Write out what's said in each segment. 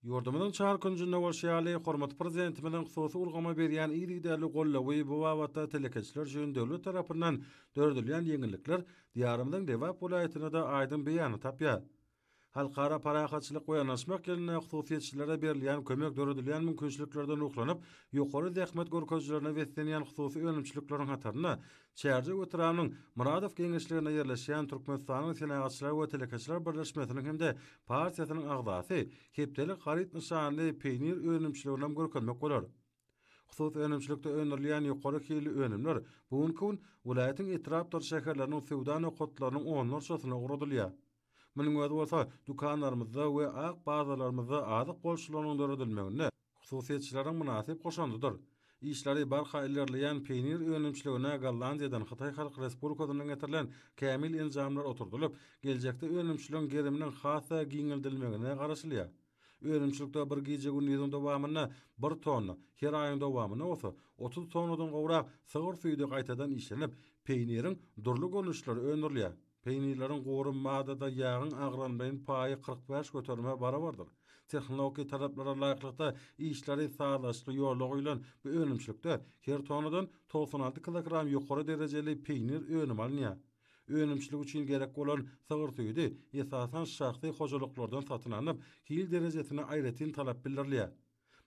Yurdumyň çarkynjyna bolşýaly hormat prezidentimiň hususy ulgama berýän iri däli gollawy bu wagtda telekeçiler üçin döwlet tarapyndan dördülýän ýeňillikler diýarymyň Dewap welaýatyna da aýdym beýany tapýar. Halkara parahatçylyk we anaşmak gelene hususiýetçilere berilýän kömek döredilýän mümkinçiliklerden uklanyp, ýokary zähmet görkezjilerine weslenýän hususy önümçilikleriň hataryna Çärji Oturanyň Muradow geňeşligine ýerleşýän Türkmenistanyň Senagatçylar we Telekeçiler Birleşmesiniň hemde partiýasynyň agzasy Hepdelik Harit Nyşanly peýnir önümçiligine görkezmek bolar. Hususy önümçilikde öňerilýän ýokary hili önümler bugünkü gün welaýatyň etrapdary şäherleriniň sewda nokatlarynyň onlarçasyna uğradylýar. Meniň özü bolsa dukanlarymyzda we ak bazalarymyzda azyk bolşularyň döredilmegine hususiýetçileriň münasip goşandydyr. Işleri barha ilerleyen peynir önümçiligine Gollandiýadan Hytaý Halk Respublikasynyň getirilen kämil enjamlar oturdulyp, geljekde önümçiligiň geriminiň hasa giňildilmegine garaşylýar. Önümçilikde bir gije günüň dowamyna 1 tonna, her aýyň dowamyna bolsa 30 tonnadan gowrak sygyr suýda gaýtadan işlenip, peyniriň durly görnüşleri öňürilýär. Peynirlerin gorunmada yağın agranmayan payı 45 götürme barabardır. Texnologi taraplara laýyklykda işleri sağlaşly ýollar bilen bu önümçilikde her tonadan 96 kilogram ýokary derejeli peynir önüm alınýar. Önümçilik üçin gerek bolan sygyr suýdy esasan şahsy hojalyklardan satyn alyp, hil derejesine aýratyn talap bildirilýär.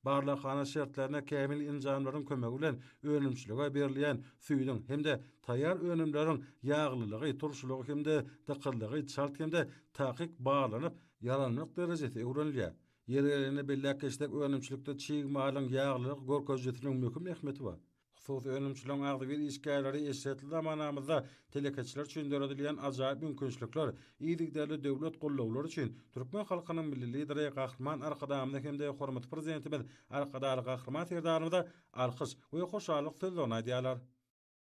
Barlahana şertlerine kämil enjamlaryň kömegi bilen önümçilige berilýän suýdyň hemde taýýar önümleriň ýaglylygy, turşulygy hemde dykyldygy şart hemde takyk bağlanyp ýalanmak derejesi öwrenilýär. Ýerlerine bellek geçdik önümçilikde çiğ malyň ýaglylyk görkezjetiniň möhüm ähmeti bar. Hususy önümçiligiň agdy bir işgärleri eşitli zamanamyzda telekeçiler üçin döredilýän ajaýyp mümkinçilikler, ýygrikdäli döwlet gollawlary üçin türkmen halkynyň milli lideri Gahrman Arkadamyň hemde hormat prezidentimiz Arkadar Gahrman Serdarymyza alkyş we hoşallyk sözlerini aýdýarlar.